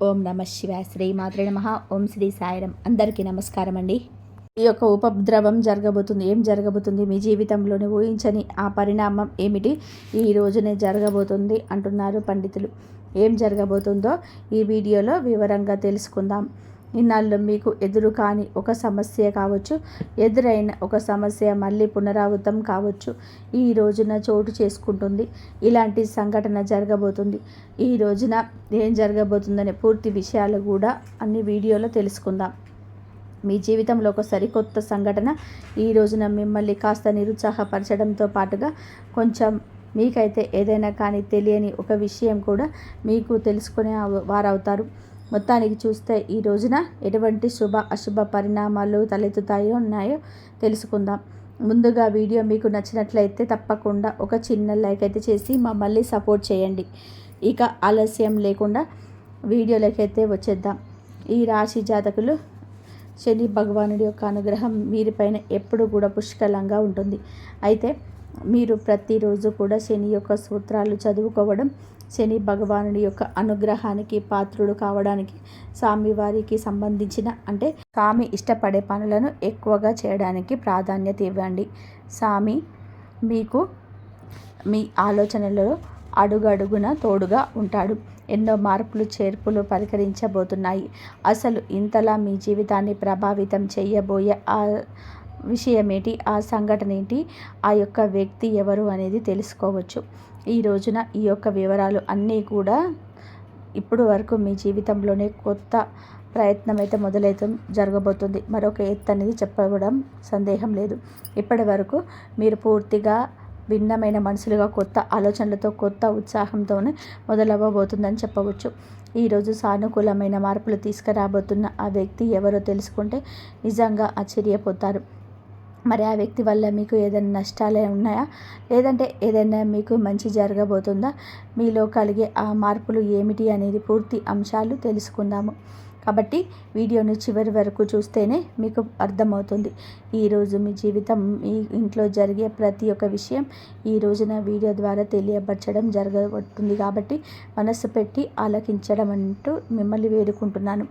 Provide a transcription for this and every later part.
ఓం నమ శివాయ. శ్రీ మాత్రే నమః. ఓం శ్రీ సాయిరం. అందరికీ నమస్కారం అండి. ఈ యొక్క ఉపద్రవం జరగబోతుంది. ఏం జరగబోతుంది మీ జీవితంలోనే ఊహించని ఆ పరిణామం ఏమిటి ఈ రోజునే జరగబోతుంది అంటున్నారు పండితులు. ఏం జరగబోతుందో ఈ వీడియోలో వివరంగా తెలుసుకుందాం. ఇన్నాళ్ళు మీకు ఎదురు కాని ఒక సమస్య కావచ్చు, ఎదురైన ఒక సమస్య మళ్ళీ పునరావృతం కావచ్చు, ఈ రోజున చోటు చేసుకుంటుంది. ఇలాంటి సంఘటన జరగబోతుంది. ఈ రోజున ఏం జరగబోతుందనే పూర్తి విషయాలు కూడా అన్ని వీడియోలో తెలుసుకుందాం. మీ జీవితంలో ఒక సరికొత్త సంఘటన ఈ రోజున మిమ్మల్ని కాస్త నిరుత్సాహపరచడంతో పాటుగా కొంచెం మీకైతే ఏదైనా కానీ తెలియని ఒక విషయం కూడా మీకు తెలుసుకునే వారవుతారు. మొత్తానికి చూస్తే ఈ రోజున ఎటువంటి శుభ అశుభ పరిణామాలు తలెత్తుతాయో ఉన్నాయో తెలుసుకుందాం. ముందుగా వీడియో మీకు నచ్చినట్లయితే తప్పకుండా ఒక చిన్న లైక్ అయితే చేసి మమ్మల్ని సపోర్ట్ చేయండి. ఇక ఆలస్యం లేకుండా వీడియోలకైతే వచ్చేద్దాం. ఈ రాశి జాతకులు శని భగవానుడి యొక్క అనుగ్రహం వీరిపైన ఎప్పుడు కూడా పుష్కలంగా ఉంటుంది. అయితే మీరు ప్రతిరోజు కూడా శని యొక్క సూత్రాలు చదువుకోవడం, శని భగవానుడి యొక్క అనుగ్రహానికి పాత్రుడు కావడానికి స్వామివారికి సంబంధించిన అంటే స్వామి ఇష్టపడే పనులను ఎక్కువగా చేయడానికి ప్రాధాన్యత ఇవ్వండి. స్వామి మీకు మీ ఆలోచనలలో అడుగడుగున తోడుగా ఉంటాడు. ఎన్నో మార్పులు చేర్పులు పరికరించబోతున్నాయి. అసలు ఇంతలా మీ జీవితాన్ని ప్రభావితం చేయబోయే ఆ విషయమేంటి, ఆ సంఘటన ఏంటి, ఆ యొక్క వ్యక్తి ఎవరు అనేది తెలుసుకోవచ్చు. ఈ రోజున ఈ యొక్క వివరాలు అన్నీ కూడా ఇప్పుడు వరకు మీ జీవితంలోనే కొత్త ప్రయత్నం అయితే మొదలైతే జరగబోతుంది. మరొక ఎత్తు అనేది చెప్పడం సందేహం లేదు. ఇప్పటి వరకు మీరు పూర్తిగా భిన్నమైన మనసులుగా కొత్త ఆలోచనలతో కొత్త ఉత్సాహంతోనే మొదలవ్వబోతుందని చెప్పవచ్చు. ఈరోజు సానుకూలమైన మార్పులు తీసుకురాబోతున్న ఆ వ్యక్తి ఎవరో తెలుసుకుంటే నిజంగా ఆశ్చర్యపోతారు. మరి ఆ వ్యక్తి వల్ల మీకు ఏదైనా నష్టాలే ఉన్నాయా, లేదంటే ఏదైనా మీకు మంచి జరగబోతుందా, మీలో కలిగే ఆ మార్పులు ఏమిటి అనేది పూర్తి అంశాలు తెలుసుకుందాము. కాబట్టి వీడియోని చివరి వరకు చూస్తేనే మీకు అర్థమవుతుంది. ఈరోజు మీ జీవితం, మీ ఇంట్లో జరిగే ప్రతి ఒక్క విషయం ఈ రోజున వీడియో ద్వారా తెలియపరచడం జరగబోతుంది. కాబట్టి మనస్సు పెట్టి ఆలకించడం అంటూ మిమ్మల్ని వేడుకుంటున్నాను.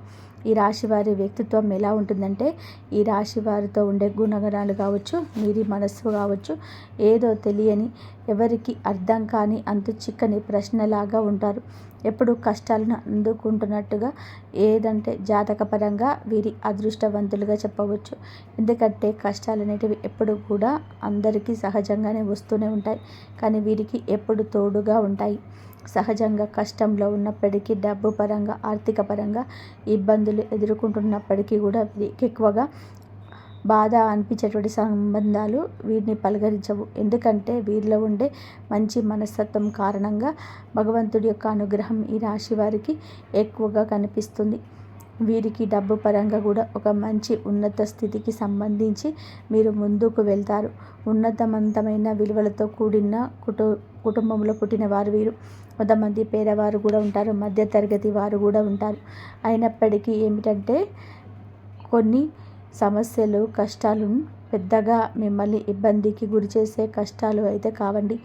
ఈ రాశి వారి వ్యక్తిత్వం ఎలా ఉంటుందంటే, ఈ రాశి వారితో ఉండే గుణగణాలు కావచ్చు, మీరి మనస్సు కావచ్చు, ఏదో తెలియని ఎవరికి అర్థం కాని అంతు చిక్కని ప్రశ్నలాగా ఉంటారు. ఎప్పుడు కష్టాలను అందుకుంటున్నట్టుగా, ఏదంటే జాతకపరంగా వీరి అదృష్టవంతులుగా చెప్పవచ్చు. ఎందుకంటే కష్టాలు అనేటివి ఎప్పుడు కూడా అందరికీ సహజంగానే వస్తూనే ఉంటాయి, కానీ వీరికి ఎప్పుడు తోడుగా ఉంటాయి. సహజంగా కష్టంలో ఉన్నప్పటికీ, డబ్బు పరంగా ఆర్థిక పరంగా ఇబ్బందులు ఎదుర్కొంటున్నప్పటికీ కూడా వీరికి ఎక్కువగా బాధ అనిపించేటువంటి సంబంధాలు వీరిని పలకరించవు. ఎందుకంటే వీరిలో ఉండే మంచి మనస్తత్వం కారణంగా భగవంతుడి యొక్క అనుగ్రహం ఈ రాశి వారికి ఎక్కువగా కనిపిస్తుంది. వీరికి డబ్బు పరంగా కూడా ఒక మంచి ఉన్నత స్థితికి సంబంధించి మీరు ముందుకు వెళ్తారు. ఉన్నతవంతమైన విలువలతో కూడిన కుటుంబంలో పుట్టిన వారు వీరు. కొంతమంది పేదవారు కూడా ఉంటారు, మధ్యతరగతి వారు కూడా ఉంటారు. అయినప్పటికీ ఏమిటంటే కొన్ని సమస్యలు, కష్టాలు పెద్దగా మిమ్మల్ని ఇబ్బందికి గురి చేసే కష్టాలు అయితే కావండి.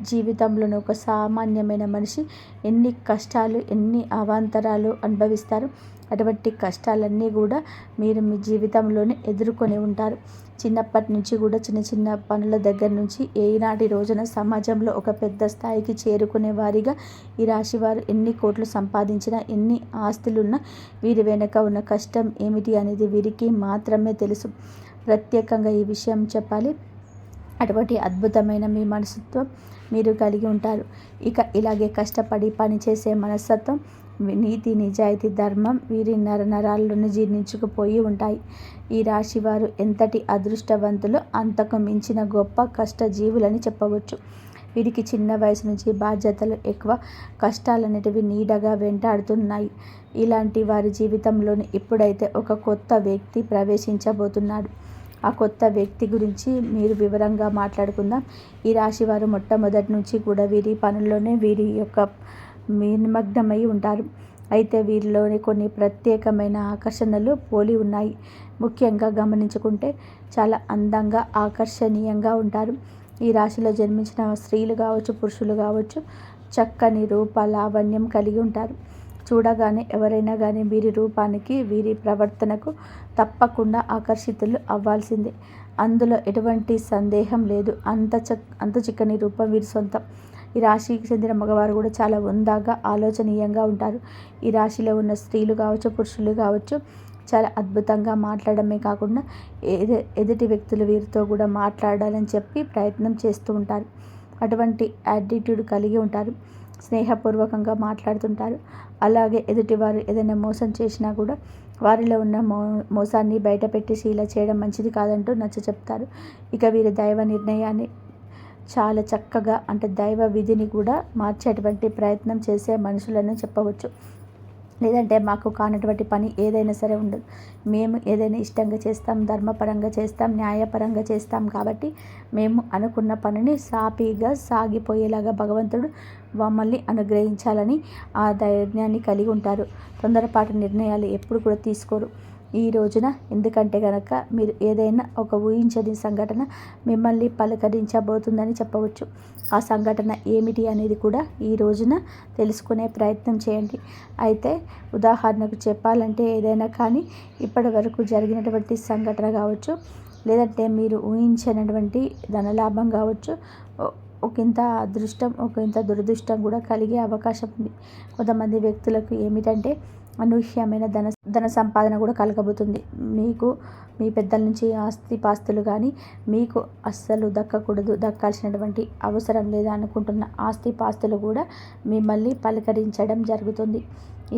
జీవితంలోని ఒక సామాన్యమైన మనిషి ఎన్ని కష్టాలు, ఎన్ని అవాంతరాలు అనుభవిస్తారు. అటువంటి కష్టాలన్నీ కూడా మీరు మీ జీవితంలోనే ఎదుర్కొని ఉంటారు. చిన్నప్పటి నుంచి కూడా చిన్న చిన్న పనుల దగ్గర నుంచి ఈనాటి రోజున సమాజంలో ఒక పెద్ద స్థాయికి చేరుకునే వారిగా ఈ రాశివారు ఎన్ని కోట్లు సంపాదించినా, ఎన్ని ఆస్తులున్నా వీరి వెనక ఉన్న కష్టం ఏమిటి అనేది వీరికి మాత్రమే తెలుసు. ప్రత్యేకంగా ఈ విషయం చెప్పాలి, అటువంటి అద్భుతమైన మీ మనస్తత్వం మీరు కలిగి ఉంటారు. ఇక ఇలాగే కష్టపడి పనిచేసే మనస్తత్వం, నీతి నిజాయితీ ధర్మం వీరి నరనరాల్లోనూ జీర్ణించుకుపోయి ఉంటాయి. ఈ రాశి వారు ఎంతటి అదృష్టవంతులు, అంతకు మించిన గొప్ప కష్టజీవులని చెప్పవచ్చు. వీరికి చిన్న వయసు నుంచి బాధ్యతలు ఎక్కువ, కష్టాలనేటివి నీడగా వెంటాడుతున్నాయి. ఇలాంటి వారి జీవితంలోని ఇప్పుడైతే ఒక కొత్త వ్యక్తి ప్రవేశించబోతున్నాడు. ఆ కొత్త వ్యక్తి గురించి మీరు వివరంగా మాట్లాడుకుందాం. ఈ రాశి వారు మొట్టమొదటి నుంచి కూడా వీరి పనుల్లోనే వీరి యొక్క నిమగ్నమై ఉంటారు. అయితే వీరిలోని కొన్ని ప్రత్యేకమైన ఆకర్షణలు పోలి ఉన్నాయి. ముఖ్యంగా గమనించుకుంటే చాలా అందంగా, ఆకర్షణీయంగా ఉంటారు. ఈ రాశిలో జన్మించిన స్త్రీలు కావచ్చు, పురుషులు కావచ్చు, చక్కని రూప లావణ్యం కలిగి ఉంటారు. చూడగానే ఎవరైనా కానీ వీరి రూపానికి వీరి ప్రవర్తనకు తప్పకుండా ఆకర్షితులు అవ్వాల్సిందే. అందులో ఎటువంటి సందేహం లేదు. అంత చిక్కని రూపం వీరి సొంతం. ఈ రాశికి చెందిన మగవారు కూడా చాలా ఉందాగా ఆలోచనీయంగా ఉంటారు. ఈ రాశిలో ఉన్న స్త్రీలు కావచ్చు, పురుషులు కావచ్చు, చాలా అద్భుతంగా మాట్లాడమే కాకుండా ఎదుటి వ్యక్తులు వీరితో కూడా మాట్లాడాలని చెప్పి ప్రయత్నం చేస్తూ ఉంటారు. అటువంటి యాటిట్యూడ్ కలిగి ఉంటారు. స్నేహపూర్వకంగా మాట్లాడుతుంటారు. అలాగే ఎదుటివారు ఏదైనా మోసం చేసినా కూడా వారిలో ఉన్న మోసాన్ని బయట పెట్టేసి ఇలా చేయడం మంచిది కాదంటూ నచ్చ చెప్తారు. ఇక వీరి దైవ నిర్ణయాన్ని చాలా చక్కగా, అంటే దైవ విధిని కూడా మార్చేటువంటి ప్రయత్నం చేసే మనుషులను చెప్పవచ్చు. లేదంటే మాకు కానటువంటి పని ఏదైనా సరే ఉండదు, మేము ఏదైనా ఇష్టంగా చేస్తాం, ధర్మపరంగా చేస్తాం, న్యాయపరంగా చేస్తాం, కాబట్టి మేము అనుకున్న పనిని సాఫీగా సాగిపోయేలాగా భగవంతుడు మమ్మల్ని అనుగ్రహించాలని ఆ ధైర్యాన్ని కలిగి ఉంటారు. తొందరపాటు నిర్ణయాలు ఎప్పుడు కూడా తీసుకోరు ఈ రోజున. ఎందుకంటే కనుక మీరు ఏదైనా ఒక ఊహించని సంఘటన మిమ్మల్ని పలకరించబోతుందని చెప్పవచ్చు. ఆ సంఘటన ఏమిటి అనేది కూడా ఈ రోజున తెలుసుకునే ప్రయత్నం చేయండి. అయితే ఉదాహరణకు చెప్పాలంటే ఏదైనా కానీ ఇప్పటి వరకు జరిగినటువంటి సంఘటన కావచ్చు, లేదంటే మీరు ఊహించినటువంటి ధనలాభం కావచ్చు, ఒకంత అదృష్టం, ఒకంత దురదృష్టం కూడా కలిగే అవకాశం ఉంది. కొంతమంది వ్యక్తులకు ఏమిటంటే అనూహ్యమైన ధన సంపాదన కూడా కలగబోతుంది. మీకు మీ పెద్దల నుంచి ఆస్తిపాస్తులు కానీ మీకు అస్సలు దక్కాల్సినటువంటి అవసరం లేదా అనుకుంటున్న ఆస్తిపాస్తులు కూడా మిమ్మల్ని పలకరించడం జరుగుతుంది.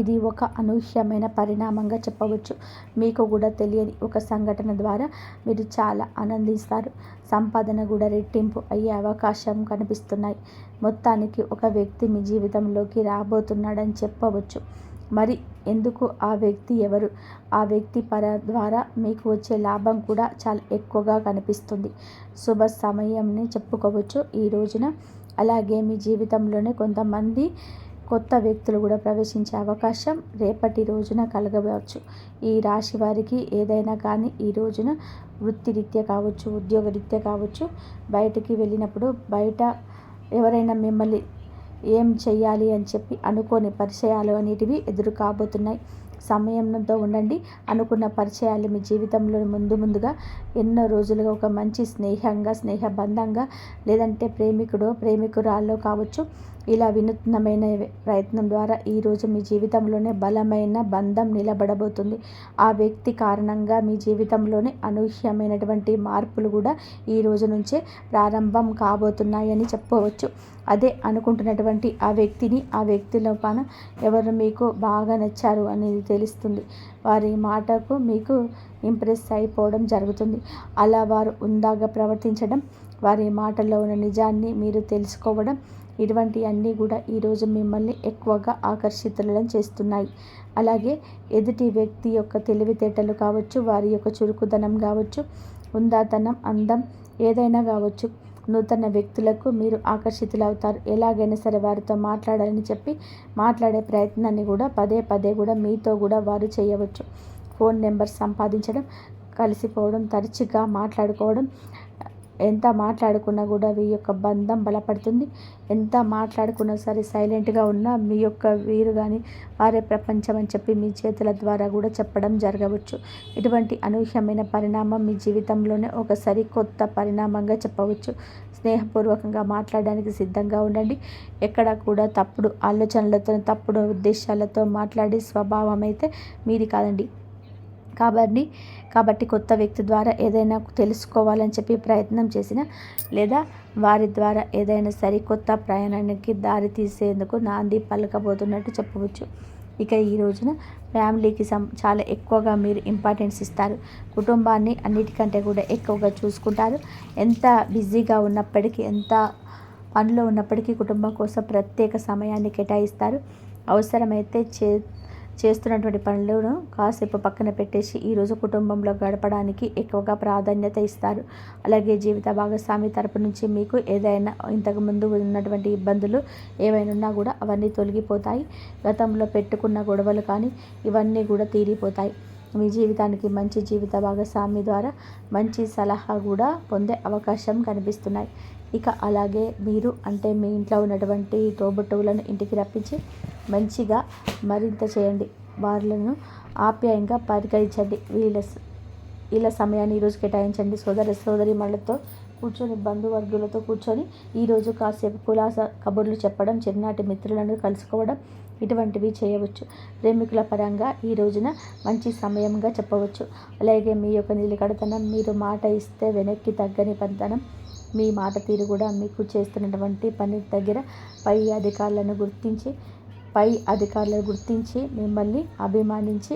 ఇది ఒక అనూహ్యమైన పరిణామంగా చెప్పవచ్చు. మీకు కూడా తెలియని ఒక సంఘటన ద్వారా మీరు చాలా ఆనందిస్తారు. సంపాదన కూడా రెట్టింపు అయ్యే అవకాశం కనిపిస్తున్నాయి. మొత్తానికి ఒక వ్యక్తి మీ జీవితంలోకి రాబోతున్నాడని చెప్పవచ్చు. మరి ఎందుకు ఆ వ్యక్తి ఎవరు? ఆ వ్యక్తి ద్వారా మీకు వచ్చే లాభం కూడా చాలా ఎక్కువగా కనిపిస్తుంది. శుభ సమయంని చెప్పుకోవచ్చు ఈ రోజున. అలాగే మీ జీవితంలోనే కొంతమంది కొత్త వ్యక్తులు కూడా ప్రవేశించే అవకాశం రేపటి రోజున కలగవచ్చు. ఈ రాశి వారికి ఏదైనా కానీ ఈ రోజున వృత్తిరీత్యా కావచ్చు, ఉద్యోగరీత్యా కావచ్చు, బయటికి వెళ్ళినప్పుడు బయట ఎవరైనా మిమ్మల్ని ఏం చెయ్యాలి అని చెప్పి అనుకోని పరిచయాలు అనేటివి ఎదురు కాబోతున్నాయి. సమయంతో ఉండండి. అనుకున్న పరిచయాలు మీ జీవితంలో ముందుగా ఎన్నో రోజులుగా ఒక మంచి స్నేహబంధంగా, లేదంటే ప్రేమికురాల్లో కావచ్చు, ఇలా వినూత్నమైన ప్రయత్నం ద్వారా ఈరోజు మీ జీవితంలోనే బలమైన బంధం నిలబడబోతుంది. ఆ వ్యక్తి కారణంగా మీ జీవితంలోనే అనూహ్యమైనటువంటి మార్పులు కూడా ఈ రోజు నుంచే ప్రారంభం కాబోతున్నాయని చెప్పవచ్చు. అదే అనుకుంటున్నటువంటి ఆ వ్యక్తి లోపల ఎవరు మీకు బాగా నచ్చారు అనేది తెలుస్తుంది. వారి మాటకు మీకు ఇంప్రెస్ అయిపోవడం జరుగుతుంది. అలా వారు ఉందాగా ప్రవర్తించడం, వారి మాటల్లో ఉన్న నిజాన్ని మీరు తెలుసుకోవడం, ఇటువంటి అన్నీ కూడా ఈరోజు మిమ్మల్ని ఎక్కువగా ఆకర్షితులను చేస్తున్నాయి. అలాగే ఎదుటి వ్యక్తి యొక్క తెలివితేటలు కావచ్చు, వారి యొక్క చురుకుదనం కావచ్చు, ఉందాతనం, అందం ఏదైనా కావచ్చు, నూతన వ్యక్తులకు మీరు ఆకర్షితులవుతారు. ఎలాగైనా సరే వారితో మాట్లాడాలని చెప్పి మాట్లాడే ప్రయత్నాన్ని కూడా పదే కూడా మీతో కూడా వారు చేయవచ్చు. ఫోన్ నెంబర్ సంపాదించడం, కలిసిపోవడం, తరచుగా మాట్లాడుకోవడం, ఎంత మాట్లాడుకున్నా కూడా మీ యొక్క బంధం బలపడుతుంది. ఎంత మాట్లాడుకున్నా సరే సైలెంట్గా ఉన్న మీ యొక్క వీరు కానీ వారే ప్రపంచం అని చెప్పి మీ చేతుల ద్వారా కూడా చెప్పడం జరగవచ్చు. ఇటువంటి అనూహ్యమైన పరిణామం మీ జీవితంలోనే ఒక సరికొత్త పరిణామంగా చెప్పవచ్చు. స్నేహపూర్వకంగా మాట్లాడడానికి సిద్ధంగా ఉండండి. ఎక్కడ కూడా తప్పుడు ఆలోచనలతో, తప్పుడు ఉద్దేశాలతో మాట్లాడే స్వభావం అయితే మీది కాదండి. కాబట్టి కొత్త వ్యక్తి ద్వారా ఏదైనా తెలుసుకోవాలని చెప్పి ప్రయత్నం చేసిన, లేదా వారి ద్వారా ఏదైనా సరికొత్త ప్రయాణానికి దారి తీసేందుకు నాంది పలకబోతున్నట్టు చెప్పవచ్చు. ఇక ఈ రోజున ఫ్యామిలీకి చాలా ఎక్కువగా మీరు ఇంపార్టెన్స్ ఇస్తారు. కుటుంబాన్ని అన్నిటికంటే కూడా ఎక్కువగా చూసుకుంటారు. ఎంత బిజీగా ఉన్నప్పటికీ, ఎంత పనిలో ఉన్నప్పటికీ కుటుంబం కోసం ప్రత్యేక సమయాన్ని కేటాయిస్తారు. అవసరమైతే చేస్తున్నటువంటి పనులను కాసేపు పక్కన పెట్టేసి ఈరోజు కుటుంబంలో గడపడానికి ఎక్కువగా ప్రాధాన్యత ఇస్తారు. అలాగే జీవిత భాగస్వామి తరపు నుంచి మీకు ఏదైనా ఇంతకుముందు ఉన్నటువంటి ఇబ్బందులు ఏవైనా ఉన్నా కూడా అవన్నీ తొలగిపోతాయి. గతంలో పెట్టుకున్న గొడవలు కానీ ఇవన్నీ కూడా తీరిపోతాయి. మీ జీవితానికి మంచి జీవిత భాగస్వామి ద్వారా మంచి సలహా కూడా పొందే అవకాశం కనిపిస్తున్నాయి. ఇక అలాగే మీరు అంటే మీ ఇంట్లో ఉన్నటువంటి తోబుట్టువులను ఇంటికి రప్పించి మంచిగా మరింత చేయండి. వాళ్ళను ఆప్యాయంగా పరిగణించండి. వీళ్ళ సమయాన్ని ఈరోజు కేటాయించండి. సోదరీమణులతో కూర్చొని, బంధువర్గులతో కూర్చొని ఈరోజు కాసేపు కులాస కబుర్లు చెప్పడం, చిన్ననాటి మిత్రులను కలుసుకోవడం ఇటువంటివి చేయవచ్చు. ప్రేమికుల పరంగా ఈ రోజున మంచి సమయంగా చెప్పవచ్చు. అలాగే మీ యొక్క నిలకడతనం, మీరు మాట ఇస్తే వెనక్కి తగ్గని పనితనం, మీ మాట తీరు కూడా మీకు చేస్తున్నటువంటి పని దగ్గర పై అధికారులను గుర్తించి మిమ్మల్ని అభిమానించి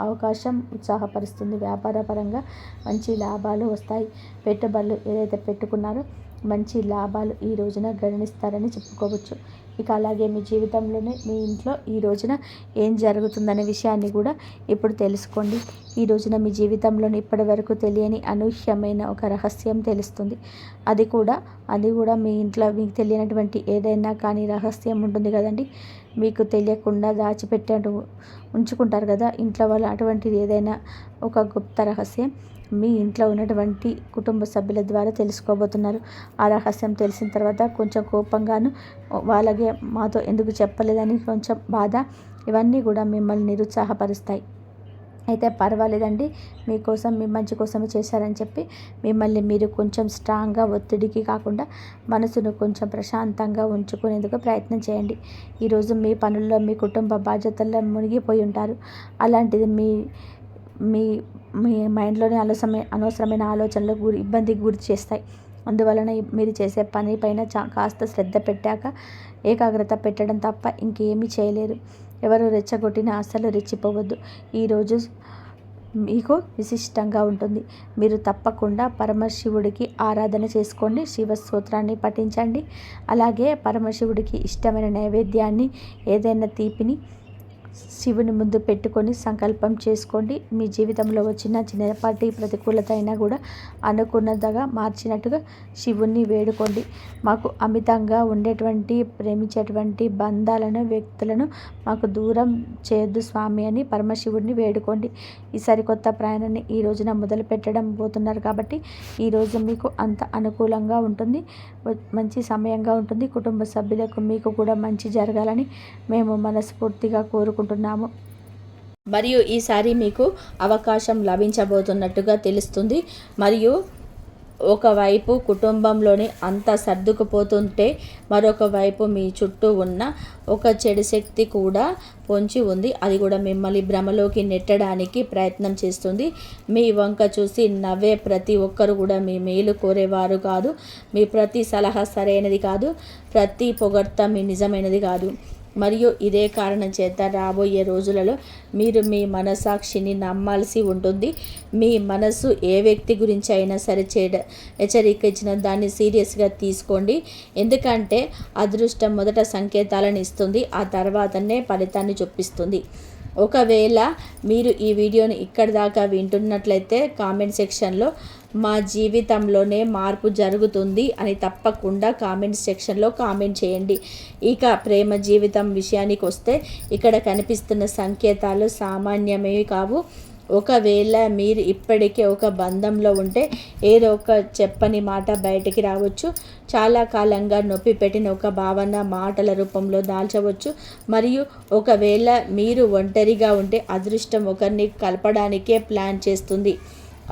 అవకాశం ఉత్సాహపరుస్తుంది. వ్యాపార పరంగా మంచి లాభాలు వస్తాయి. పెట్టుబడులు ఏదైతే పెట్టుకున్నారో మంచి లాభాలు ఈ రోజున గణిస్తారని చెప్పుకోవచ్చు. ఇక అలాగే మీ జీవితంలోనే మీ ఇంట్లో ఈ రోజున ఏం జరుగుతుందనే విషయాన్ని కూడా ఇప్పుడు తెలుసుకోండి. ఈ రోజున మీ జీవితంలోని ఇప్పటి వరకు తెలియని అనూహ్యమైన ఒక రహస్యం తెలుస్తుంది. అది కూడా మీ ఇంట్లో మీకు తెలియనటువంటి ఏదైనా కానీ రహస్యం ఉంటుంది కదండి. మీకు తెలియకుండా దాచిపెట్టాడు ఉంచుకుంటారు కదా ఇంట్లో వాళ్ళు. అటువంటిది ఏదైనా ఒక గుప్త రహస్యం మీ ఇంట్లో ఉన్నటువంటి కుటుంబ సభ్యుల ద్వారా తెలుసుకోబోతున్నారు. ఆ రహస్యం తెలిసిన తర్వాత కొంచెం కోపంగాను, వాళ్ళగే మాతో ఎందుకు చెప్పలేదని కొంచెం బాధ, ఇవన్నీ కూడా మిమ్మల్ని నిరుత్సాహపరుస్తాయి. అయితే పర్వాలేదండి, మీకోసం మీ మంచి కోసమే చేశారని చెప్పి మిమ్మల్ని మీరు కొంచెం స్ట్రాంగ్గా, ఒత్తిడికి కాకుండా మనసును కొంచెం ప్రశాంతంగా ఉంచుకునేందుకు ప్రయత్నం చేయండి. ఈరోజు మీ పనుల్లో, మీ కుటుంబ బాధ్యతల్లో మునిగిపోయి ఉంటారు. అలాంటిది మీ మీ మీ మైండ్లోనే అనవసరమైన ఆలోచనలు ఇబ్బందికి గురి చేస్తాయి. అందువలన మీరు చేసే పని పైన కాస్త శ్రద్ధ పెట్టాక ఏకాగ్రత పెట్టడం తప్ప ఇంకేమీ చేయలేరు. ఎవరు రెచ్చగొట్టినా అస్సలు రెచ్చిపోవద్దు. ఈరోజు మీకు విశిష్టంగా ఉంటుంది. మీరు తప్పకుండా పరమశివుడికి ఆరాధన చేసుకోండి. శివ స్తోత్రాన్ని పఠించండి. అలాగే పరమశివుడికి ఇష్టమైన నైవేద్యాన్ని, ఏదైనా తీపిని శివుని ముందు పెట్టుకొని సంకల్పం చేసుకోండి. మీ జీవితంలో వచ్చిన చిన్నపాటి ప్రతికూలత అయినా కూడా అనుకున్నదిగా మార్చినట్టుగా శివుణ్ణి వేడుకోండి. మాకు అమితంగా ఉండేటువంటి, ప్రేమించేటువంటి బంధాలను, వ్యక్తులను మాకు దూరం చేయొద్దు స్వామి అని పరమశివుడిని వేడుకోండి. ఈ సరికొత్త ప్రయాణాన్ని ఈ రోజున మొదలు పెట్టడం పోతున్నారు కాబట్టి ఈరోజు మీకు అంత అనుకూలంగా ఉంటుంది, మంచి సమయంగా ఉంటుంది. కుటుంబ సభ్యులకు మీకు కూడా మంచి జరగాలని మేము మనస్ఫూర్తిగా కోరుకుంటున్నాము. మరియు ఈసారి మీకు అవకాశం లభించబోతున్నట్టుగా తెలుస్తుంది. మరియు ఒకవైపు కుటుంబంలోని అంతా సర్దుకుపోతుంటే మరొక వైపు మీ చుట్టూ ఉన్న ఒక చెడు శక్తి కూడా పొంచి ఉంది. అది కూడా మిమ్మల్ని భ్రమలోకి నెట్టడానికి ప్రయత్నం చేస్తుంది. మీ వంక చూసి నవ్వే ప్రతి ఒక్కరు కూడా మీ మేలు కోరేవారు కాదు. మీ ప్రతి సలహా సరైనది కాదు. ప్రతి పొగడ్త మీ నిజమైనది కాదు. మరియు ఇదే కారణం చేత రాబోయే రోజులలో మీరు మీ మనసాక్షిని నమ్మాల్సి ఉంటుంది. మీ మనసు ఏ వ్యక్తి గురించి అయినా సరే హెచ్చరిక ఇచ్చిన దాన్ని సీరియస్గా తీసుకోండి. ఎందుకంటే అదృష్టం మొదట సంకేతాలను ఇస్తుంది, ఆ తర్వాతనే ఫలితాన్ని చూపిస్తుంది. ఒకవేళ మీరు ఈ వీడియోని ఇక్కడి దాకా వింటున్నట్లయితే కామెంట్ సెక్షన్లో మా జీవితంలోనే మార్పు జరుగుతుంది అని తప్పకుండా కామెంట్ సెక్షన్లో కామెంట్ చేయండి. ఇక ప్రేమ జీవితం విషయానికి వస్తే ఇక్కడ కనిపిస్తున్న సంకేతాలు సామాన్యమేవి కావు. ఒకవేళ మీరు ఇప్పటికే ఒక బంధంలో ఉంటే ఏదో ఒక చెప్పని మాట బయటికి రావచ్చు. చాలా కాలంగా నొప్పి పెట్టిన ఒక భావన మాటల రూపంలో దాల్చవచ్చు. మరియు ఒకవేళ మీరు ఒంటరిగా ఉంటే అదృష్టం ఒకరిని కలపడానికే ప్లాన్ చేస్తుంది.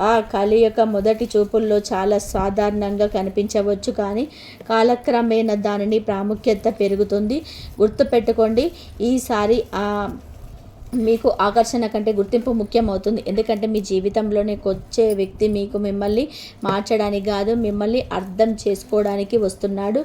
ఆ కలయిక మొదటి చూపుల్లో చాలా సాధారణంగా కనిపించవచ్చు, కానీ కాలక్రమేణా దానిని ప్రాముఖ్యత పెరుగుతుంది. గుర్తుపెట్టుకోండి, ఈసారి మీకు ఆకర్షణ కంటే గుర్తింపు ముఖ్యమవుతుంది. ఎందుకంటే మీ జీవితంలోనే వచ్చే వ్యక్తి మిమ్మల్ని మార్చడానికి కాదు, మిమ్మల్ని అర్థం చేసుకోవడానికి వస్తున్నాడు.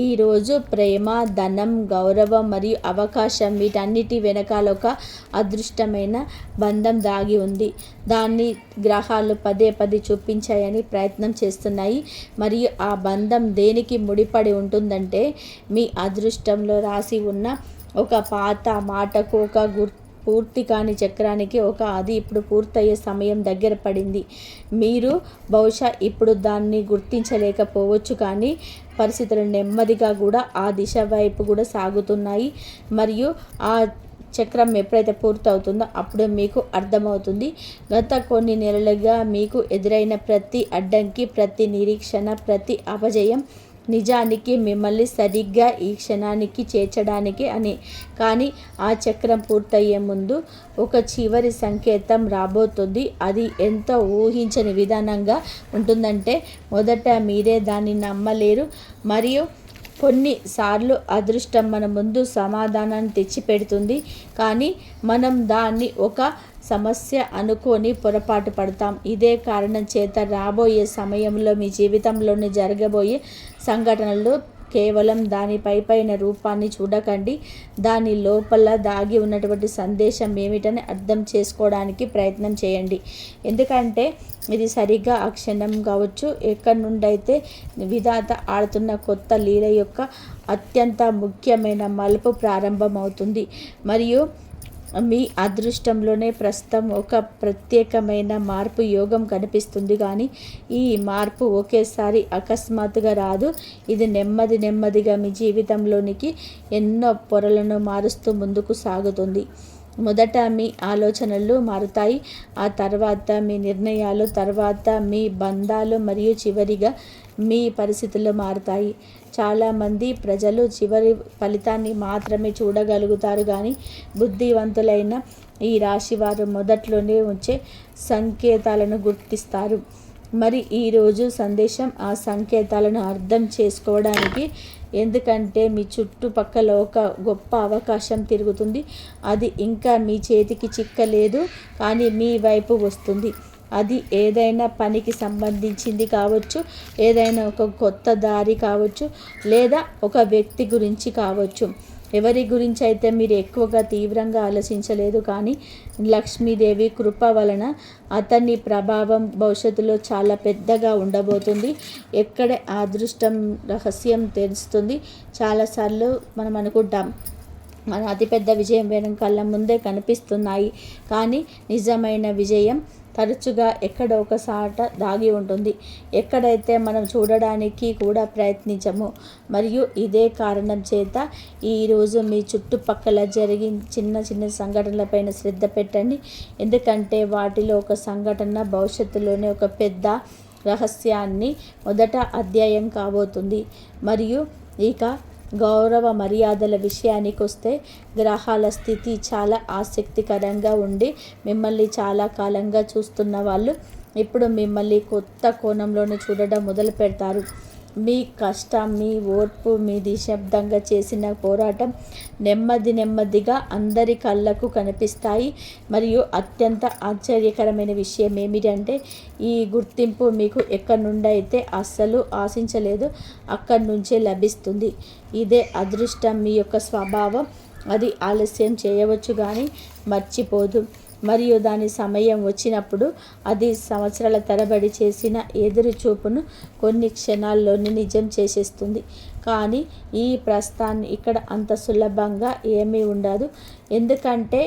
ఈరోజు ప్రేమ, ధనం, గౌరవం మరియు అవకాశం వీటన్నిటి వెనకాల ఒక అదృష్టమైన బంధం దాగి ఉంది. దాన్ని గ్రహాలు పదే పదే చూపించాయని ప్రయత్నం చేస్తున్నాయి. మరియు ఆ బంధం దేనికి ముడిపడి ఉంటుందంటే మీ అదృష్టంలో రాసి ఉన్న ఒక పాత మాటకు, ఒక పూర్తి కాని చక్రానికి అది ఇప్పుడు పూర్తయ్యే సమయం దగ్గర పడింది. మీరు బహుశా ఇప్పుడు దాన్ని గుర్తించలేకపోవచ్చు, కానీ పరిస్థితులు నెమ్మదిగా కూడా ఆ దిశ వైపు కూడా సాగుతున్నాయి. మరియు ఆ చక్రం ఎప్పుడైతే పూర్తవుతుందో అప్పుడు మీకు అర్థమవుతుంది. గత కొన్ని నెలలుగా మీకు ఎదురైన ప్రతి అడ్డంకి, ప్రతి నిరీక్షణ, ప్రతి అపజయం నిజానికి మిమ్మల్ని సరిగ్గా ఈ క్షణానికి చేర్చడానికి అని. కానీ ఆ చక్రం పూర్తయ్యే ముందు ఒక చివరి సంకేతం రాబోతుంది. అది ఎంతో ఊహించని విధానంగా ఉంటుందంటే మొదట మీరే దాన్ని నమ్మలేరు. మరియు కొన్నిసార్లు అదృష్టం మన ముందు సమాధానాన్ని తెచ్చిపెడుతుంది, కానీ మనం దాన్ని ఒక సమస్య అనుకొని పొరపాటు పడతాం. ఇదే కారణం చేత రాబోయే సమయంలో మీ జీవితంలోని జరగబోయే సంఘటనలు కేవలం దాని పైన రూపాన్ని చూడకండి, దాని లోపల దాగి ఉన్నటువంటి సందేశం ఏమిటని అర్థం చేసుకోవడానికి ప్రయత్నం చేయండి. ఎందుకంటే ఇది సరిగ్గా ఆ క్షణం కావచ్చు, ఎక్కడి నుండైతే విధాత ఆడుతున్న కొత్త లీల యొక్క అత్యంత ముఖ్యమైన మలుపు ప్రారంభమవుతుంది. మరియు మీ అదృష్టంలోనే ప్రస్తుతం ఒక ప్రత్యేకమైన మార్పు యోగం కనిపిస్తుంది. కానీ ఈ మార్పు ఒకేసారి అకస్మాత్తుగా రాదు. ఇది నెమ్మదిగా మీ జీవితంలోనికి ఎన్నో పొరలను మారుస్తూ ముందుకు సాగుతుంది. మొదట మీ ఆలోచనలు మారుతాయి, ఆ తర్వాత మీ నిర్ణయాలు, తర్వాత మీ బంధాలు మరియు చివరిగా మీ పరిస్థితులు మారుతాయి. చాలామంది ప్రజలు చివరి ఫలితాన్ని మాత్రమే చూడగలుగుతారు, కానీ బుద్ధివంతులైన ఈ రాశి వారు మొదట్లోనే వచ్చే సంకేతాలను గుర్తిస్తారు. మరి ఈరోజు సందేశం ఆ సంకేతాలను అర్థం చేసుకోవడానికి. ఎందుకంటే మీ చుట్టుపక్కల ఒక గొప్ప అవకాశం తిరుగుతుంది. అది ఇంకా మీ చేతికి చిక్కలేదు, కానీ మీ వైపు వస్తుంది. అది ఏదైనా పనికి సంబంధించింది కావచ్చు, ఏదైనా ఒక కొత్త దారి కావచ్చు, లేదా ఒక వ్యక్తి గురించి కావచ్చు. ఎవరి గురించి అయితే మీరు ఎక్కువగా తీవ్రంగా ఆలోచించలేదు, కానీ లక్ష్మీదేవి కృప వలన అతని ప్రభావం భవిష్యత్తులో చాలా పెద్దగా ఉండబోతుంది. ఎక్కడ అదృష్టం రహస్యం తెలుస్తుంది. చాలాసార్లు మనం అనుకుంటాం మన అతిపెద్ద విజయం కళ్ళ ముందే కనిపిస్తున్నాయి, కానీ నిజమైన విజయం తరచుగా ఎక్కడో ఒకసాట దాగి ఉంటుంది, ఎక్కడైతే మనం చూడడానికి కూడా ప్రయత్నించము. మరియు ఇదే కారణం చేత ఈరోజు మీ చుట్టుపక్కల చిన్న సంఘటనలపైన శ్రద్ధ పెట్టండి. ఎందుకంటే వాటిలో ఒక సంఘటన భవిష్యత్తులోనే ఒక పెద్ద రహస్యాన్ని మొదట అధ్యాయం కాబోతుంది. మరియు ఇక గౌరవ మర్యాదల విషయానికి వస్తే గ్రహాల స్థితి చాలా ఆసక్తికరంగా ఉండి మిమ్మల్ని చాలా కాలంగా చూస్తున్న వాళ్ళు ఇప్పుడు మిమ్మల్ని కొత్త కోణంలోనే చూడడం మొదలు పెడతారు. మీ కష్టం, మీ ఓర్పు, మీ నిశ్శబ్దంగా చేసిన పోరాటం నెమ్మదిగా అందరి కళ్ళకు కనిపిస్తాయి. మరియు అత్యంత ఆశ్చర్యకరమైన విషయం ఏమిటంటే ఈ గుర్తింపు మీకు ఎక్కడి నుండి అయితే అస్సలు ఆశించలేదు అక్కడి నుంచే లభిస్తుంది. ఇదే అదృష్టం మీ యొక్క స్వభావం. అది ఆలస్యం చేయవచ్చు కానీ మర్చిపోదు. మరియు దాని సమయం వచ్చినప్పుడు అది సంవత్సరాల తరబడి చేసిన ఎదురు చూపును కొన్ని క్షణాల్లోనే నిజం చేసేస్తుంది. కానీ ఈ ప్రస్థాన్ని ఇక్కడ అంత సులభంగా ఏమీ ఉండదు. ఎందుకంటే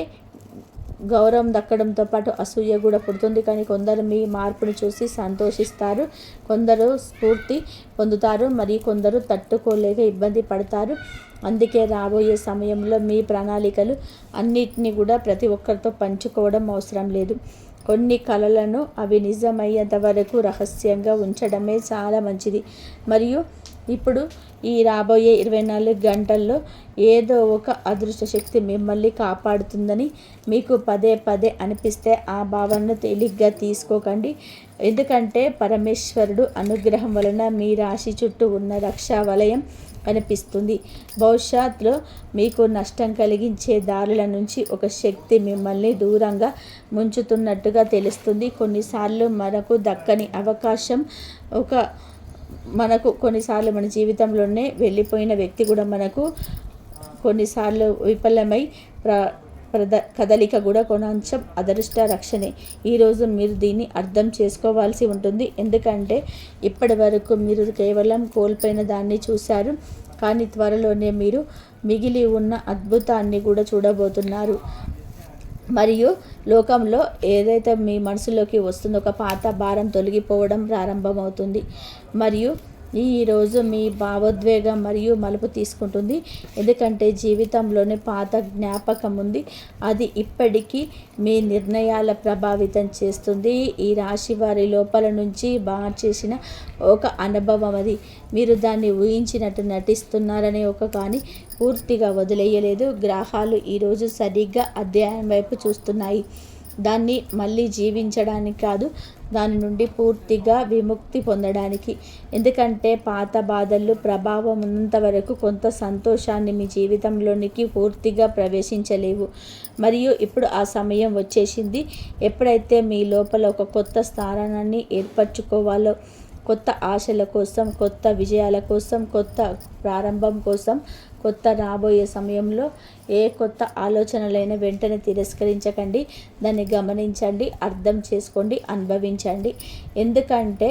గౌరవం దక్కడంతో పాటు అసూయ కూడా పుడుతుంది. కానీ కొందరు మీ మార్పును చూసి సంతోషిస్తారు, కొందరు స్ఫూర్తి పొందుతారు, మరి కొందరు తట్టుకోలేక ఇబ్బంది పడతారు. అందుకే రాబోయే సమయంలో మీ ప్రణాళికలు అన్నిటినీ కూడా ప్రతి ఒక్కరితో పంచుకోవడం అవసరం లేదు. కొన్ని కలలను అవి నిజమయ్యేంత వరకు రహస్యంగా ఉంచడమే చాలా మంచిది. మరియు ఇప్పుడు ఈ రాబోయే 24 గంటల్లో ఏదో ఒక అదృష్ట శక్తి మిమ్మల్ని కాపాడుతుందని మీకు పదే అనిపిస్తే ఆ భావనను తేలిగ్గా తీసుకోకండి. ఎందుకంటే పరమేశ్వరుడు అనుగ్రహం వలన మీ రాశి చుట్టూ ఉన్న రక్షా వలయం కనిపిస్తుంది. భవిష్యత్తులో మీకు నష్టం కలిగించే దారుల నుంచి ఒక శక్తి మిమ్మల్ని దూరంగా ముంచుతున్నట్టుగా తెలుస్తుంది. కొన్నిసార్లు మనకు దక్కని అవకాశం మనకు కొన్నిసార్లు మన జీవితంలోనే వెళ్ళిపోయిన వ్యక్తి కూడా మనకు కొన్నిసార్లు విఫలమై కదలిక కూడా కొంచెం అదృష్ట రక్షణే. ఈరోజు మీరు దీన్ని అర్థం చేసుకోవాల్సి ఉంటుంది. ఎందుకంటే ఇప్పటి వరకు మీరు కేవలం కోల్పోయిన దాన్ని చూశారు, కానీ త్వరలోనే మీరు మిగిలి ఉన్న అద్భుతాన్ని కూడా చూడబోతున్నారు. మరియు లోకంలో ఏదైతే మీ మనసులోకి వస్తుందో ఒక పాత భారం తొలగిపోవడం ప్రారంభమవుతుంది. మరియు ఈరోజు మీ భావోద్వేగం మరియు మలుపు తీసుకుంటుంది. ఎందుకంటే జీవితంలోని పాత జ్ఞాపకం ఉంది, అది ఇప్పటికీ మీ నిర్ణయాల ప్రభావితం చేస్తుంది. ఈ రాశి వారి లోపల నుంచి చేసిన ఒక అనుభవం అది. మీరు దాన్ని ఊహించినట్టు నటిస్తున్నారనే కానీ పూర్తిగా వదిలేయలేదు. గ్రహాలు ఈరోజు సరిగ్గా అధ్యాయం వైపు చూస్తున్నాయి. దాన్ని మళ్ళీ జీవించడానికి కాదు, దాని నుండి పూర్తిగా విముక్తి పొందడానికి. ఎందుకంటే పాత బాధలు ప్రభావం ఉన్నంత వరకు కొంత సంతోషాన్ని మీ జీవితంలోనికి పూర్తిగా ప్రవేశించలేవు. మరియు ఇప్పుడు ఆ సమయం వచ్చేసింది. ఎప్పుడైతే మీ లోపల ఒక కొత్త స్థానాన్ని ఏర్పరచుకోవాలో, కొత్త ఆశల కోసం, కొత్త విజయాల కోసం, కొత్త ప్రారంభం కోసం, కొత్త రాబోయే సమయంలో ఏ కొత్త ఆలోచనలైనా వెంటనే తిరస్కరించకండి. దాన్ని గమనించండి, అర్థం చేసుకోండి, అనుభవించండి. ఎందుకంటే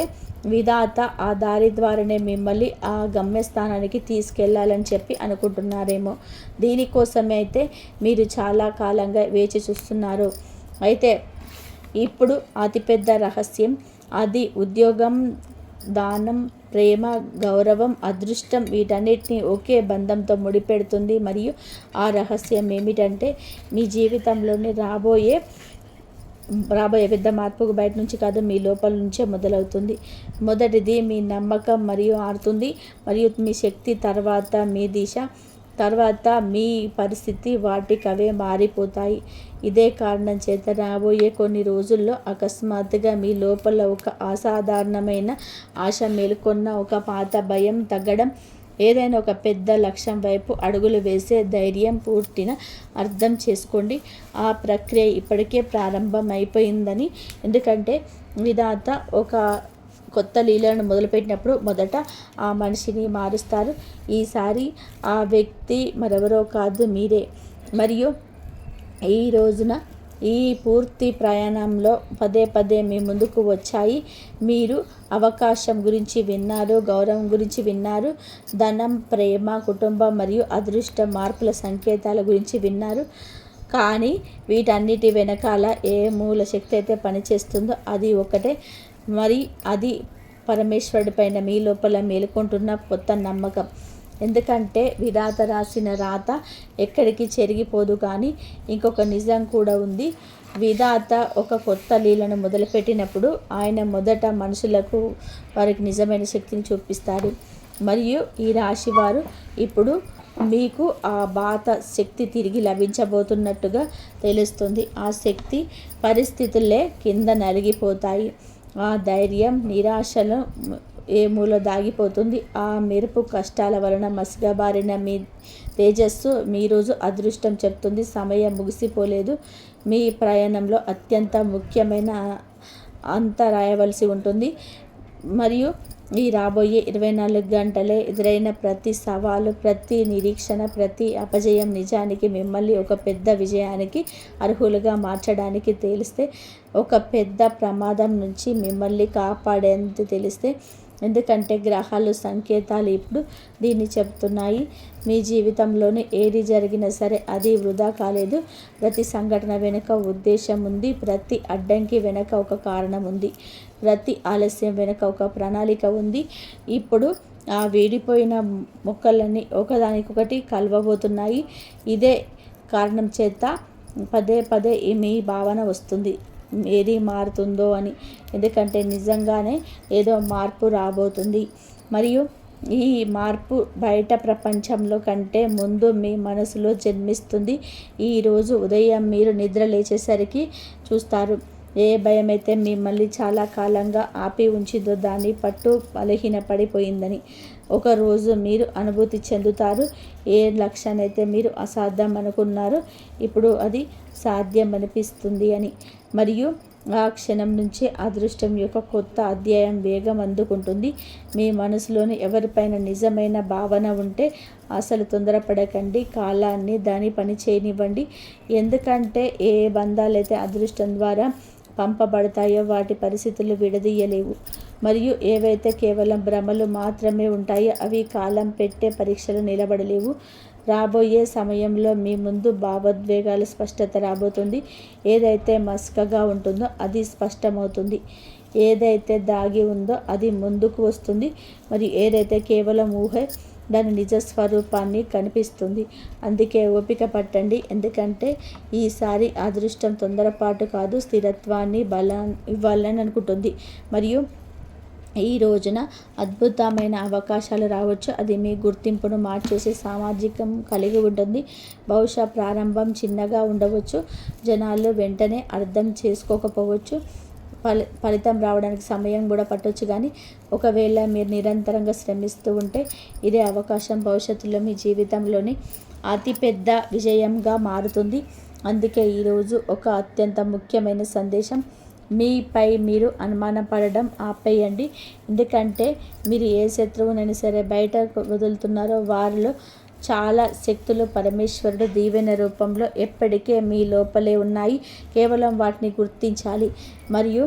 విధాత ఆ దారి ద్వారానే మిమ్మల్ని ఆ గమ్యస్థానానికి తీసుకెళ్లాలని చెప్పి అనుకుంటున్నారేమో. దీనికోసమే అయితే మీరు చాలా కాలంగా వేచి చూస్తున్నారు. అయితే ఇప్పుడు అతిపెద్ద రహస్యం అది ఉద్యోగం, దానం, ప్రేమ, గౌరవం, అదృష్టం వీటన్నిటిని ఒకే బంధంతో ముడిపెడుతుంది. మరియు ఆ రహస్యం ఏమిటంటే మీ జీవితంలోని రాబోయే పెద్ద మార్పుకు బయట నుంచి కాదు, మీ లోపల నుంచే మొదలవుతుంది. మొదటిది మీ నమ్మకం మరియు ఆరుతుంది, మరియు మీ శక్తి, తర్వాత మీ దిశ, తర్వాత మీ పరిస్థితి వాటికవే మారిపోతాయి. ఇదే కారణం చేత రాబోయే కొన్ని రోజుల్లో అకస్మాత్తుగా మీ లోపల ఒక అసాధారణమైన ఆశ మేలుకొన్న, ఒక పాత భయం తగ్గడం, ఏదైనా ఒక పెద్ద లక్ష్యం వైపు అడుగులు వేసే ధైర్యం పుట్టిన అర్థం చేసుకోండి. ఆ ప్రక్రియ ఇప్పటికే ప్రారంభం అయిపోయిందని. ఎందుకంటే విధాత ఒక కొత్త లీలను మొదలుపెట్టినప్పుడు మొదట ఆ మనిషిని మారుస్తారు. ఈసారి ఆ వ్యక్తి మరెవరో కాదు, మీరే. మరియు ఈ రోజున ఈ పూర్తి ప్రయాణంలో పదే మీ ముందుకు వచ్చాయి. మీరు అవకాశం గురించి విన్నారు, గౌరవం గురించి విన్నారు, ధనం, ప్రేమ, కుటుంబం మరియు అదృష్ట మార్పుల సంకేతాల గురించి విన్నారు. కానీ వీటన్నిటి వెనకాల ఏ మూల శక్తి అయితే పనిచేస్తుందో అది ఒకటే. మరి అది పరమేశ్వరుడి పైన మీ లోపల మేలుకుంటున్న కొత్త నమ్మకం. ఎందుకంటే విధాత రాసిన రాత ఎక్కడికి చెరిగిపోదు. కానీ ఇంకొక నిజం కూడా ఉంది. విధాత ఒక కొత్త లీలను మొదలుపెట్టినప్పుడు ఆయన మొదట మనుషులకు వారికి నిజమైన శక్తిని చూపిస్తాడు. మరియు ఈ రాశి వారు ఇప్పుడు మీకు ఆ బాత శక్తి తిరిగి లభించబోతున్నట్టుగా తెలుస్తుంది. ఆ శక్తి పరిస్థితులే కింద నలిగిపోతాయి. ఆ ధైర్యం నిరాశలో ఏ మూల దాగిపోతుంది. ఆ మెరుపు కష్టాల వలన మసకబారిన మీ తేజస్సు మీ రోజు అదృష్టం చెప్తుంది. సమయం ముగిసిపోలేదు. మీ ప్రయాణంలో అత్యంత ముఖ్యమైన రాయవలసి ఉంటుంది. మరియు ఈ రాబోయే 24 గంటలే ఎదురైన ప్రతి సవాలు, ప్రతి నిరీక్షణ, ప్రతి అపజయం నిజానికి మిమ్మల్ని ఒక పెద్ద విజయానికి అర్హులుగా మార్చడానికి తెలిస్తే, ఒక పెద్ద ప్రమాదం నుంచి మిమ్మల్ని కాపాడేందుకు తెలిస్తే. ఎందుకంటే గ్రహాలు సంకేతాలు ఇప్పుడు దీన్ని చెప్తున్నాయి. మీ జీవితంలోని ఏది జరిగినా సరే అది వృధా కాలేదు. ప్రతి సంఘటన వెనుక ఉద్దేశం ఉంది. ప్రతి అడ్డంకి వెనుక ఒక కారణం ఉంది. ప్రతి ఆలస్యం వెనుక ఒక ప్రణాళిక ఉంది. ఇప్పుడు ఆ వీడిపోయిన మొక్కలన్నీ ఒకదానికొకటి కలవబోతున్నాయి. ఇదే కారణం చేత పదే మీ భావన వస్తుంది, ఏది మారుతుందో అని. ఎందుకంటే నిజంగానే ఏదో మార్పు రాబోతుంది. మరియు ఈ మార్పు బయట ప్రపంచంలో కంటే ముందు మీ మనసులో జన్మిస్తుంది. ఈరోజు ఉదయం మీరు నిద్ర లేచేసరికి చూస్తారు, ఏ భయమైతే మిమ్మల్ని చాలా కాలంగా ఆపి ఉంచిందో దాని పట్టు బలహీనపడిపోయిందని. ఒకరోజు మీరు అనుభూతి చెందుతారు, ఏ లక్ష్యాన్నైతే మీరు అసాధ్యం అనుకున్నారో ఇప్పుడు అది సాధ్యం అనిపిస్తుంది అని. మరియు ఆ క్షణం నుంచి అదృష్టం యొక్క కొత్త అధ్యాయం వేగం అందుకుంటుంది. మీ మనసులోని ఎవరిపైన నిజమైన భావన ఉంటే అసలు తొందరపడకండి, కాలాన్ని దాని పని చేయనివ్వండి. ఎందుకంటే ఏ బంధాలైతే అదృష్టం ద్వారా పంపబడతాయో వాటి పరిస్థితులు విడదీయలేవు. మరియు ఏవైతే కేవలం భ్రమలు మాత్రమే ఉంటాయో అవి కాలం పెట్టే పరీక్షలు నిలబడలేవు. రాబోయే సమయంలో మీ ముందు భావోద్వేగాల స్పష్టత రాబోతుంది. ఏదైతే మస్కగా ఉంటుందో అది స్పష్టమవుతుంది. ఏదైతే దాగి ఉందో అది ముందుకు వస్తుంది. మరియు ఏదైతే కేవలం ఊహ దాని నిజ స్వరూపాన్ని కనిపిస్తుంది. అందుకే ఓపిక పట్టండి. ఎందుకంటే ఈసారి అదృష్టం తొందరపాటు కాదు, స్థిరత్వాన్ని ఇవ్వాలని అనుకుంటుంది. మరియు ఈ రోజున అద్భుతమైన అవకాశాలు రావచ్చు. అది మీ గుర్తింపును మార్చేసే సామాజికం కలిగి ఉంటుంది. బహుశా ప్రారంభం చిన్నగా ఉండవచ్చు, జనాలు వెంటనే అర్థం చేసుకోకపోవచ్చు, ఫలితం రావడానికి సమయం కూడా పట్టవచ్చు. కానీ ఒకవేళ మీరు నిరంతరంగా శ్రమిస్తూ ఉంటే ఇదే అవకాశం భవిష్యత్తులో మీ జీవితంలోని అతిపెద్ద విజయంగా మారుతుంది. అందుకే ఈరోజు ఒక అత్యంత ముఖ్యమైన సందేశం: మీపై మీరు అనుమానపడడం ఆపేయండి. ఎందుకంటే మీరు ఏ శత్రువునైనా సరే బయట వదులుతున్నారో వారిలో చాలా శక్తులు పరమేశ్వరుడు దీవెన రూపంలో ఎప్పటికే మీ లోపలే ఉన్నాయి. కేవలం వాటిని గుర్తించాలి. మరియు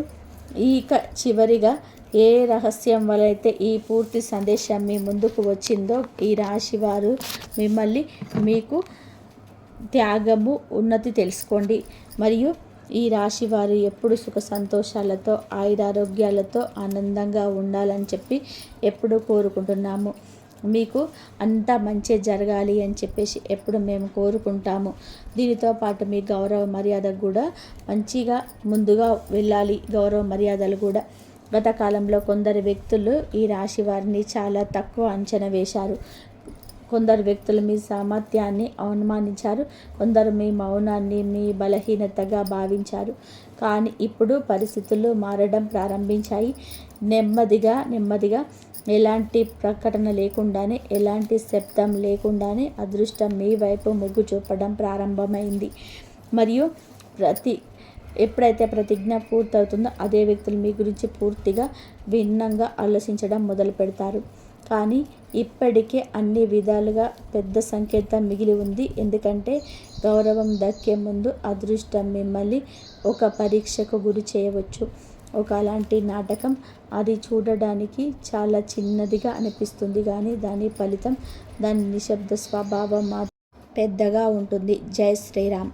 ఇక చివరిగా ఏ రహస్యం వలైతే ఈ పూర్తి సందేశం మీ ముందుకు వచ్చిందో, ఈ రాశి వారు మిమ్మల్ని మీకు త్యాగము ఉన్నతి తెలుసుకోండి. మరియు ఈ రాశి వారు ఎప్పుడు సుఖ సంతోషాలతో ఆయురారోగ్యాలతో ఆనందంగా ఉండాలని చెప్పి ఎప్పుడు కోరుకుంటున్నాము. మీకు అంతా మంచి జరగాలి అని చెప్పేసి ఎప్పుడు మేము కోరుకుంటాము. దీనితో పాటు మీ గౌరవ మర్యాద కూడా మంచిగా ముందుగా వెళ్ళాలి. గౌరవ మర్యాదలు కూడా గత కాలంలో కొందరు వ్యక్తులు ఈ రాశి వారిని చాలా తక్కువ అంచనా వేశారు. కొందరు వ్యక్తులు మీ సామర్థ్యాన్ని అవమానించారు. కొందరు మీ మౌనాన్ని మీ బలహీనతగా భావించారు. కానీ ఇప్పుడు పరిస్థితులు మారడం ప్రారంభించాయి. నెమ్మదిగా ఎలాంటి ప్రకటన లేకుండానే, ఎలాంటి శబ్దం లేకుండానే అదృష్టం మీ వైపు మొగ్గు చూపడం ప్రారంభమైంది. మరియు ఎప్పుడైతే ప్రతిజ్ఞ పూర్తవుతుందో అదే వ్యక్తులు మీ గురించి పూర్తిగా భిన్నంగా ఆలోచించడం మొదలు పెడతారు. కానీ ఇప్పటికే అన్ని విధాలుగా పెద్ద సంకేతం మిగిలి ఉంది. ఎందుకంటే గౌరవం దక్కే ముందు అదృష్టం మిమ్మల్ని ఒక పరీక్షకు గురి చేయవచ్చు. అలాంటి నాటకం. అది చూడడానికి చాలా చిన్నదిగా అనిపిస్తుంది, కానీ దాని ఫలితం, దాని నిశ్శబ్ద స్వభావం పెద్దగా ఉంటుంది. జై శ్రీరామ్.